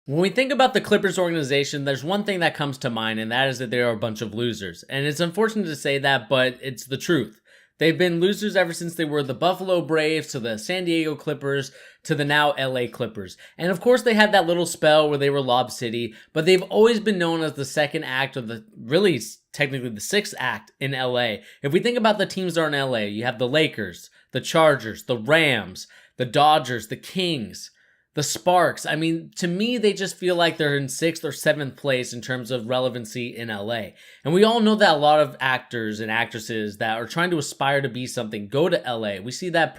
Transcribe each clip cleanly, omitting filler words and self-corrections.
When we think about the Clippers organization, there's one thing that comes to mind, and that is that they are a bunch of losers. And it's unfortunate to say that, but it's the truth. They've been losers ever since they were the Buffalo Braves to the San Diego Clippers to the now LA Clippers. And of course they had that little spell where they were Lob City, but they've always been known as the second act, or really technically the sixth act in LA. If we think about the teams that are in LA, you have the Lakers, the Chargers, the Rams, the Dodgers, the Kings, the Sparks. I mean, to me, they just feel like they're in 6th or 7th place in terms of relevancy in LA. And we all know that a lot of actors and actresses that are trying to aspire to be something go to LA. We see that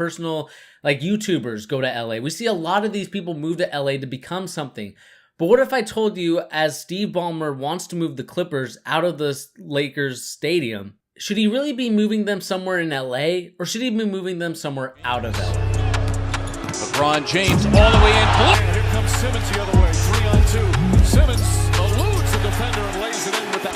like YouTubers go to LA. We see a lot of these people move to LA to become something. But what if I told you, as Steve Ballmer wants to move the Clippers out of the Lakers stadium, should he really be moving them somewhere in LA, or should he be moving them somewhere out of LA? LeBron James all the way in. And here comes Simmons the other way. 3-on-2. Simmons eludes the defender and lays it in with that.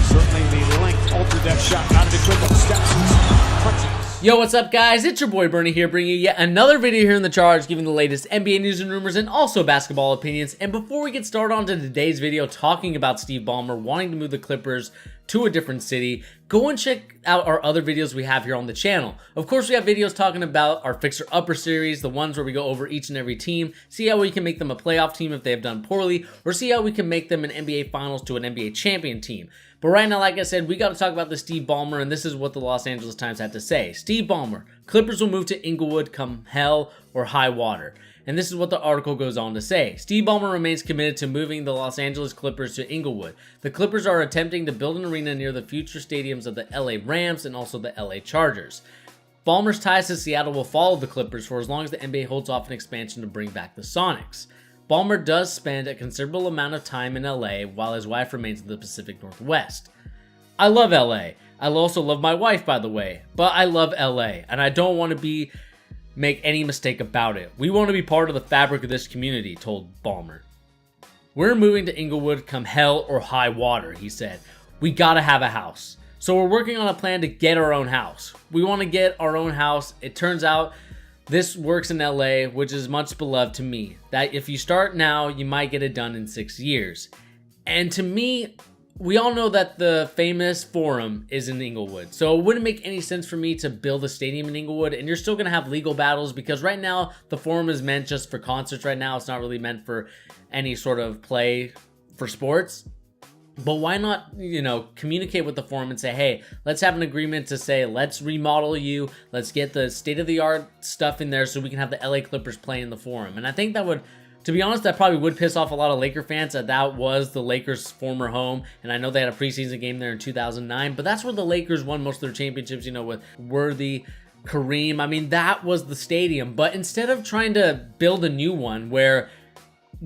Certainly the length altered that shot. Not a big window. Steps. Yo, what's up, guys? It's your boy Bernie here, bringing you yet another video here in the Charge, giving the latest NBA news and rumors and also basketball opinions. And before we get started on to today's video talking about Steve Ballmer wanting to move the Clippers to a different city, go and check out our other videos we have here on the channel. Of course, we have videos talking about our Fixer-Upper series, the ones where we go over each and every team, see how we can make them a playoff team if they have done poorly, or see how we can make them an NBA Finals to an NBA champion team. But right now, like I said, we got to talk about the Steve Ballmer, and this is what the Los Angeles Times had to say. Steve Ballmer, Clippers will move to Inglewood come hell or high water. And this is what the article goes on to say. Steve Ballmer remains committed to moving the Los Angeles Clippers to Inglewood. The Clippers are attempting to build an arena near the future stadiums of the LA Rams and also the LA Chargers. Ballmer's ties to Seattle will follow the Clippers for as long as the NBA holds off an expansion to bring back the Sonics. Ballmer does spend a considerable amount of time in LA while his wife remains in the Pacific Northwest. I love LA. I also love my wife, by the way, but I love LA, and I don't want to make any mistake about it. We want to be part of the fabric of this community, told Ballmer. We're moving to Inglewood come hell or high water, he said. We gotta have a house. So we're working on a plan to get our own house. We want to get our own house. It turns out this works in LA, which is much beloved to me. That if you start now, you might get it done in 6 years. And to me, we all know that the famous Forum is in Inglewood, so it wouldn't make any sense for me to build a stadium in Inglewood, and you're still going to have legal battles because right now the Forum is meant just for concerts right now. It's not really meant for any sort of play for sports. But why not, communicate with the Forum and say, hey, let's have an agreement to say, let's remodel you, let's get the state-of-the-art stuff in there so we can have the LA Clippers play in the Forum. And I think that would, to be honest, that probably would piss off a lot of Laker fans that was the Lakers' former home. And I know they had a preseason game there in 2009, but that's where the Lakers won most of their championships, with Worthy, Kareem. I mean, that was the stadium. But instead of trying to build a new one where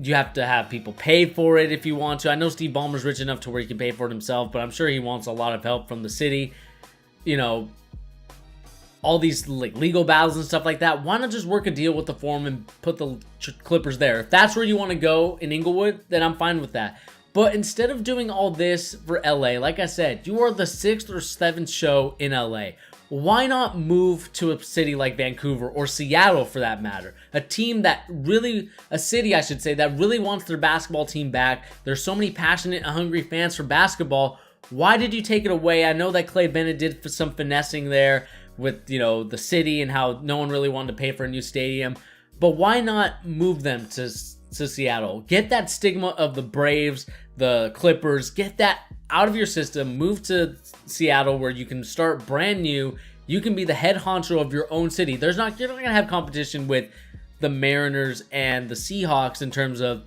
you have to have people pay for it if you want to. I know Steve Ballmer's rich enough to where he can pay for it himself, but I'm sure he wants a lot of help from the city. All these legal battles and stuff like that. Why not just work a deal with the Forum and put the Clippers there? If that's where you want to go in Inglewood, then I'm fine with that. But instead of doing all this for LA, like I said, you are the 6th or 7th show in LA. Why not move to a city like Vancouver or Seattle for that matter? A city, I should say, that really wants their basketball team back. There's so many passionate and hungry fans for basketball. Why did you take it away? I know that Clay Bennett did some finessing there with, the city and how no one really wanted to pay for a new stadium. But why not move them to Seattle? Get that stigma of the Braves, the Clippers, get that out of your system. Move to Seattle where you can start brand new. You can be the head honcho of your own city. You're not going to have competition with the Mariners and the Seahawks in terms of,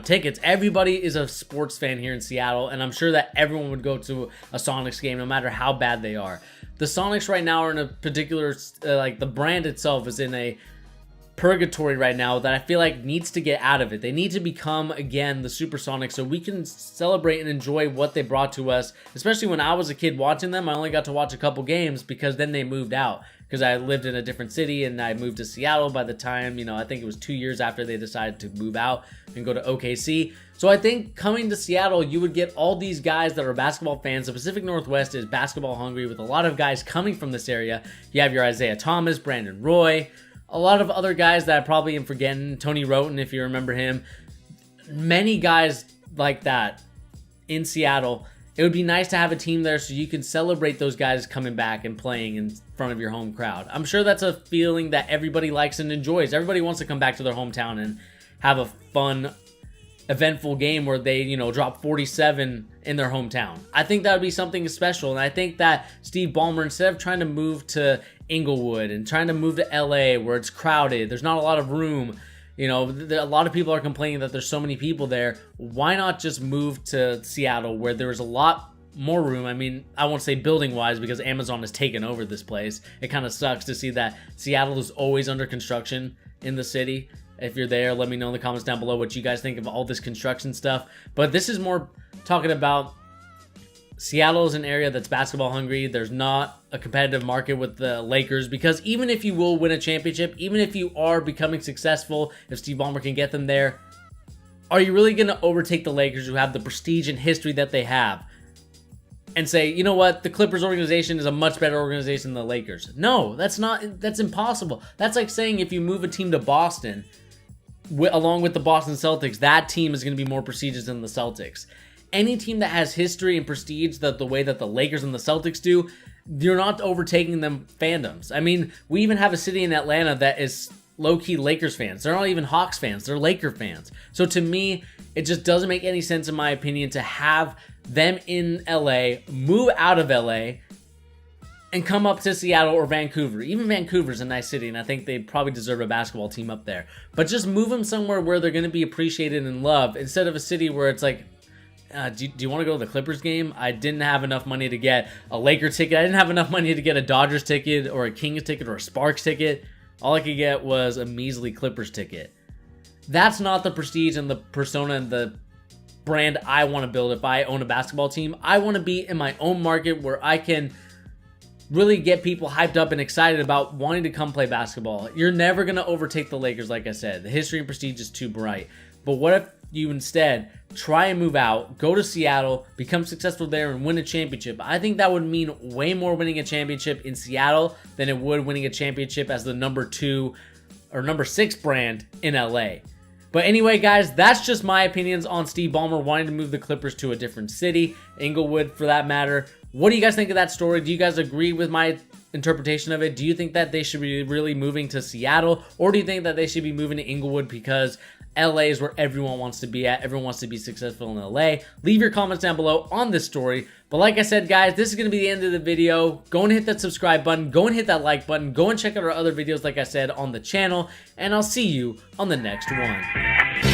tickets. Everybody is a sports fan here in Seattle, and I'm sure that everyone would go to a Sonics game no matter how bad they are. The Sonics right now are in a particular, the brand itself is in a purgatory right now that I feel like needs to get out of it. They need to become again the Supersonics so we can celebrate and enjoy what they brought to us. Especially when I was a kid watching them, I only got to watch a couple games because then they moved out because I lived in a different city and I moved to Seattle by the time, I think it was 2 years after they decided to move out and go to OKC. So I think coming to Seattle, you would get all these guys that are basketball fans. The Pacific Northwest is basketball hungry with a lot of guys coming from this area. You have your Isaiah Thomas, Brandon Roy, a lot of other guys that I probably am forgetting. Tony Roten, if you remember him. many guys like that in Seattle. It would be nice to have a team there so you can celebrate those guys coming back and playing in front of your home crowd. I'm sure that's a feeling that everybody likes and enjoys. Everybody wants to come back to their hometown and have a fun, eventful game where they, you know, drop 47 in their hometown. I think that would be something special, and I think that Steve Ballmer, instead of trying to move to Inglewood and trying to move to LA where it's crowded, there's not a lot of room, you know, a lot of people are complaining that there's so many people there. Why not just move to Seattle where there's a lot more room? I mean, I won't say building wise because Amazon has taken over this place. It kind of sucks to see that Seattle is always under construction in the city. If you're there, let me know in the comments down below what you guys think of all this construction stuff. But this is more talking about Seattle is an area that's basketball hungry. There's not a competitive market with the Lakers, because even if you will win a championship, even if you are becoming successful, if Steve Ballmer can get them there, are you really going to overtake the Lakers, who have the prestige and history that they have, and say, you know what, the Clippers organization is a much better organization than the Lakers? No, that's impossible. That's like saying if you move a team to Boston, along with the Boston Celtics, that team is going to be more prestigious than the Celtics. Any team that has history and prestige the way that the Lakers and the Celtics do, you're not overtaking them fandoms. I mean, we even have a city in Atlanta that is low-key Lakers fans. They're not even Hawks fans. They're Laker fans. So to me, it just doesn't make any sense, in my opinion, to have them in LA, move out of LA, and come up to Seattle or Vancouver. Even Vancouver's a nice city, and I think they probably deserve a basketball team up there. But just move them somewhere where they're going to be appreciated and loved, instead of a city where it's like, do you want to go to the Clippers game? I didn't have enough money to get a Laker ticket. I didn't have enough money to get a Dodgers ticket or a Kings ticket or a Sparks ticket. All I could get was a measly Clippers ticket. That's not the prestige and the persona and the brand I want to build if I own a basketball team. I want to be in my own market where I can really get people hyped up and excited about wanting to come play basketball. You're never going to overtake the Lakers, like I said. The history and prestige is too bright. But what if you instead try and move out, go to Seattle, become successful there, and win a championship? I think that would mean way more winning a championship in Seattle than it would winning a championship as the number 2 or number 6 brand in LA. But anyway, guys, that's just my opinions on Steve Ballmer wanting to move the Clippers to a different city, Inglewood for that matter. What do you guys think of that story? Do you guys agree with my interpretation of it? Do you think that they should be really moving to Seattle, or do you think that they should be moving to Inglewood because LA is where everyone wants to be at? Everyone wants to be successful in LA. Leave your comments down below on this story. But like I said, guys, this is going to be the end of the video. Go and hit that subscribe button. Go and hit that like button. Go and check out our other videos, like I said, on the channel. And I'll see you on the next one.